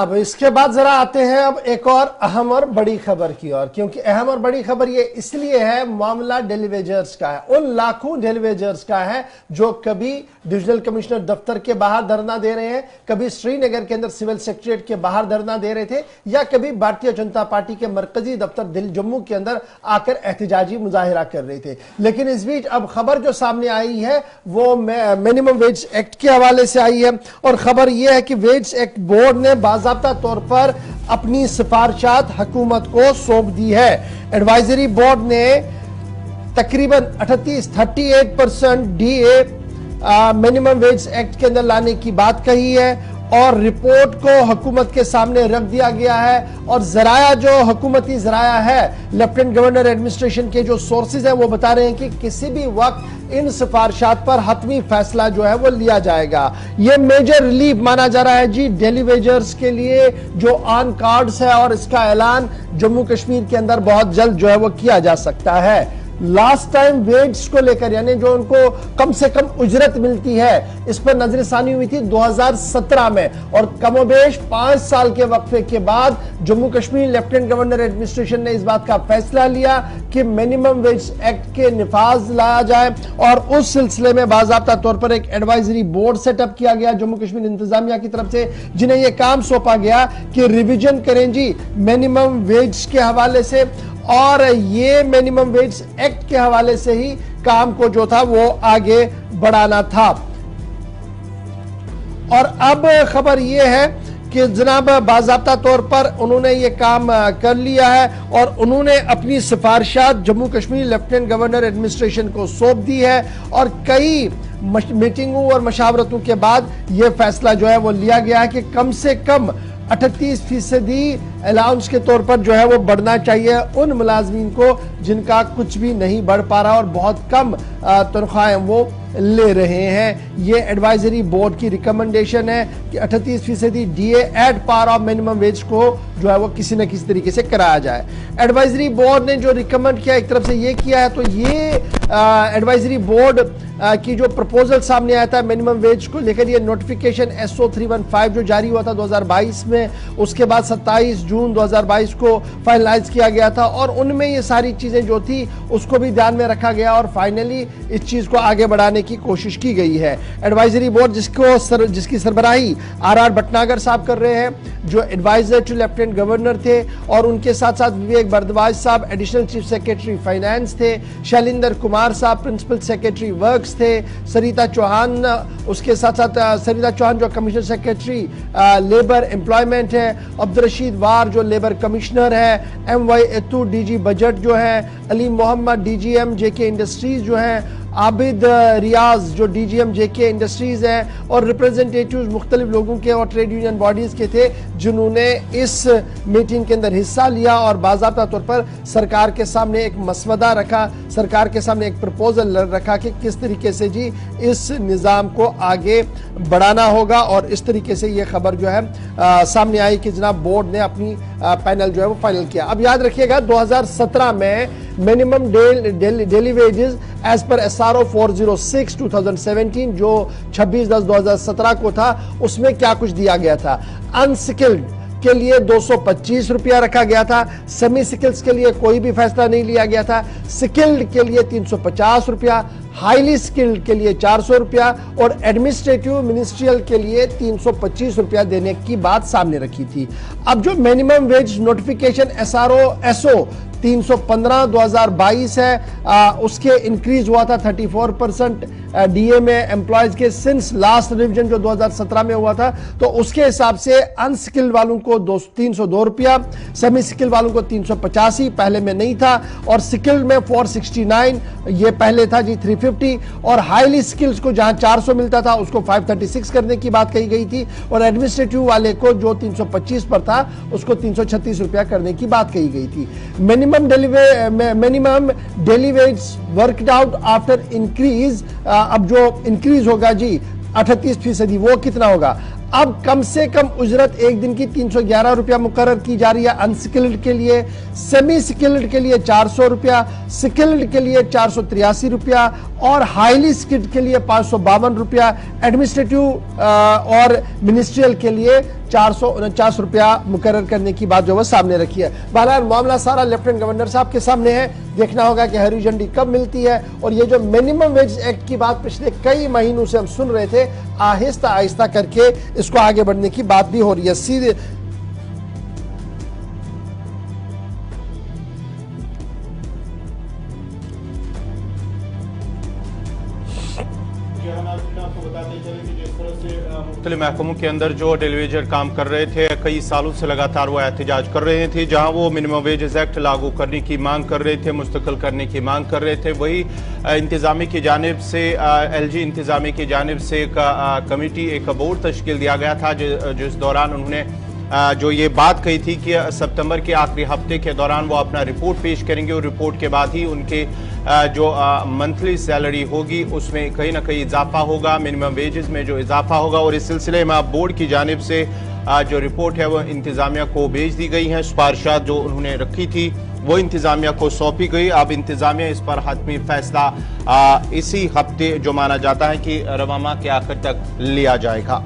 अब इसके बाद जरा आते हैं अब एक और अहम और बड़ी खबर की ओर, क्योंकि अहम और बड़ी खबर ये इसलिए है, मामला डेली वेजर्स का है। उन लाखों डेली वेजर्स का है जो कभी डिविजनल कमिश्नर दफ्तर के बाहर धरना दे रहे हैं, कभी श्रीनगर के अंदर सिविल सेक्रेटरीट के बाहर धरना दे रहे थे, या कभी भारतीय जनता पार्टी के मरकजी दफ्तर दिल्ली जम्मू के अंदर आकर एहतजाजी मुजाहिरा कर रहे थे। लेकिन इस बीच अब खबर जो सामने आई है वो मिनिमम वेज एक्ट के हवाले से आई है, और खबर यह है कि वेज एक्ट बोर्ड ने बाज़ाब्ता तौर पर अपनी सिफारिशात हुकूमत को सौंप दी है। एडवाइजरी बोर्ड ने तकरीबन 38% डीए मिनिमम वेज एक्ट के अंदर लाने की बात कही है, और रिपोर्ट को हुकूमत के सामने रख दिया गया है। और जराया जो हुकूमती जराया है, लेफ्टिनेंट गवर्नर एडमिनिस्ट्रेशन के जो सोर्सेज हैं वो बता रहे हैं कि किसी भी वक्त इन सिफारिशात पर हतमी फैसला जो है वो लिया जाएगा। ये मेजर रिलीफ माना जा रहा है जी डेली वेजर्स के लिए जो ऑन कार्ड्स है, और इसका ऐलान जम्मू कश्मीर के अंदर बहुत जल्द जो है वो किया जा सकता है। लास्ट टाइम वेज को लेकर, यानी जो उनको कम से कम उजरत मिलती है, इस पर नजरसानी हुई थी 2017 में, और कमोबेश 5 साल के वक्फे के बाद Jammu Kashmir lieutenant governor administration ने इस बात का फैसला लिया कि मिनिमम वेज एक्ट के निफाज लाया जाए, और उस सिलसिले में बाज़ाब्ता तौर पर एक एडवाइजरी बोर्ड सेटअप किया गया जम्मू कश्मीर इंतजामिया की तरफ से, जिन्हें यह काम सौंपा गया कि रिवीजन करें जी मिनिमम वेज के हवाले से, और ये मिनिमम वेज एक्ट के हवाले से ही काम को जो था वो आगे बढ़ाना था। और अब खबर ये है कि जनाब बाज़ाब्ता तौर पर उन्होंने ये काम कर लिया है, और उन्होंने अपनी सिफारिशात Jammu Kashmir lieutenant governor administration को सौंप दी है, और कई मीटिंगों और मशावरतों के बाद यह फैसला जो है वो लिया गया है कि कम से कम 38% अलाउंस के तौर पर जो है वो बढ़ना चाहिए उन मुलाजमीन को जिनका कुछ भी नहीं बढ़ पा रहा और बहुत कम तनख्वाहें वो ले रहे हैं। ये एडवाइजरी बोर्ड की रिकमेंडेशन है कि 38% DA at par of minimum wage को जो है वो किसी न किसी तरीके से कराया जाए। एडवाइजरी बोर्ड ने जो रिकमेंड किया, एक तरफ से ये किया है, तो ये एडवाइजरी बोर्ड की जो प्रपोजल सामने आया था मिनिमम वेज को लेकर, ये नोटिफिकेशन SO 315 जो जारी हुआ था 2022 में, उसके बाद 27 जून 2022 को फाइनलाइज किया गया था, और उनमें ये सारी चीजें जो थी उसको भी ध्यान में रखा गया, और फाइनली इस चीज को आगे बढ़ाने की कोशिश की गई है। एडवाइजरी बोर्ड जिसकी सरबराही RR भटनागर साहब कर रहे हैं, जो एडवाइजर टू लेफ्टिनेंट गवर्नर थे, और उनके साथ साथ विवेक भारद्वाज साहब एडिशनल चीफ सेक्रेटरी फाइनेंस थे, शैलेंद्र कुमार साहब प्रिंसिपल सेक्रेटरी वर्क्स थे, सरिता चौहान, उसके साथ साथ सरिता चौहान जो कमिश्नर सेक्रेटरी लेबर एम्प्लॉयमेंट है, अब्दुल रशीद वार जो लेबर कमिश्नर है, MY एतू DG बजट जो है, Ali Mohammad DGM JK industries जो है, आबिद रियाज जो DGM JK इंडस्ट्रीज हैं, और रिप्रेजेंटेटिव्स मुख्तलिफ लोगों के और ट्रेड यूनियन बॉडीज के थे जिन्होंने इस मीटिंग के अंदर हिस्सा लिया, और बाज़ाब्ता तौर पर सरकार के सामने एक मसवदा रखा, सरकार के सामने एक प्रपोजल रखा कि किस तरीके से जी इस निज़ाम को आगे बढ़ाना होगा। और इस तरीके से ये खबर जो है सामने आई कि जनाब बोर्ड ने अपनी पैनल जो है वो फाइनल किया। अब याद रखिएगा 2017 में minimum daily wages as per SRO 406/2017 जो 26/10/2017 को था, उसमें क्या कुछ दिया गया था। अनस्किल्ड के लिए 225 रुपया रखा गया था, सेमी स्किल्स के लिए कोई भी फैसला नहीं लिया गया था, स्किल्ड के लिए 350 रुपया, हाईली स्किल्ड के लिए 400 रुपया, और एडमिनिस्ट्रेटिव मिनिस्ट्रियल के लिए 325 रुपया देने की बात सामने रखी थी। अब जो मिनिमम वेज नोटिफिकेशन SO 315/2022 है, उसके इंक्रीज हुआ था 34% डीए में एम्प्लॉयज के सिंस लास्ट रिवीजन जो 2017 में हुआ था, तो उसके हिसाब से अनस्किल्ड वालों को 302 रुपया, सेमी स्किल वालों को 385, पहले में नहीं था, और स्किल्ड में 469, ये पहले था जी 350, और हाईली स्किल्स को जहां 400 मिलता था उसको 536 करने की बात कही गई थी, और एडमिनिस्ट्रेटिव वाले को जो 325 पर था उसको 336 रुपया करने की बात कही गई थी। Minimum daily veg worked out after increase, अब जो इंक्रीज होगा जी 38%, वो कितना होगा? अब कम से कम उजरत एक दिन की 311 रुपया मुकर्रर की जा रही है अनस्किल्ड के लिए, सेमी स्किल्ड के लिए 400 रुपया, स्किल्ड के लिए 483 रुपया और हाईली स्किल्ड के लिए 552 रुपया, एडमिनिस्ट्रेटिव और मिनिस्ट्रियल के लिए ₹449 मुकर्रर करने की बात जो है सामने रखी है। बहरहाल मामला सारा लेफ्टिनेंट गवर्नर साहब के सामने है, देखना होगा कि हरी झंडी कब मिलती है। और ये जो मिनिमम वेज एक्ट की बात पिछले कई महीनों से हम सुन रहे थे, आहिस्ता आहिस्ता करके इसको आगे बढ़ने की बात भी हो रही है। सीधे आपको बताते चले कि जिस तरह से मुख्तलिफ महकमों के अंदर जो डेलीवेजर काम कर रहे थे, कई सालों से लगातार वो एहतजाज कर रहे थे, जहां वो मिनिमम वेजेस एक्ट लागू करने की मांग कर रहे थे, मुस्तकिल करने की मांग कर रहे थे। वही इंतजामिया की जानिब से LG इंतजामिया की जानिब से एक कमेटी, एक बोर्ड तश्कील दिया गया था, जिस दौरान उन्होंने जो ये बात कही थी कि सितंबर के आखिरी हफ्ते के दौरान वो अपना रिपोर्ट पेश करेंगे और रिपोर्ट के बाद ही उनके जो मंथली सैलरी होगी उसमें कहीं ना कहीं इजाफा होगा, मिनिमम वेजेस में जो इजाफा होगा। और इस सिलसिले में अब बोर्ड की जानिब से जो रिपोर्ट है वो इंतजामिया को भेज दी गई है। सिफारिशात जो उन्होंने रखी थी वो इंतजामिया को सौंपी गई। अब इंतजामिया इस पर हतमी फैसला इसी हफ्ते जो माना जाता है कि रवा माह के आखिर तक लिया जाएगा।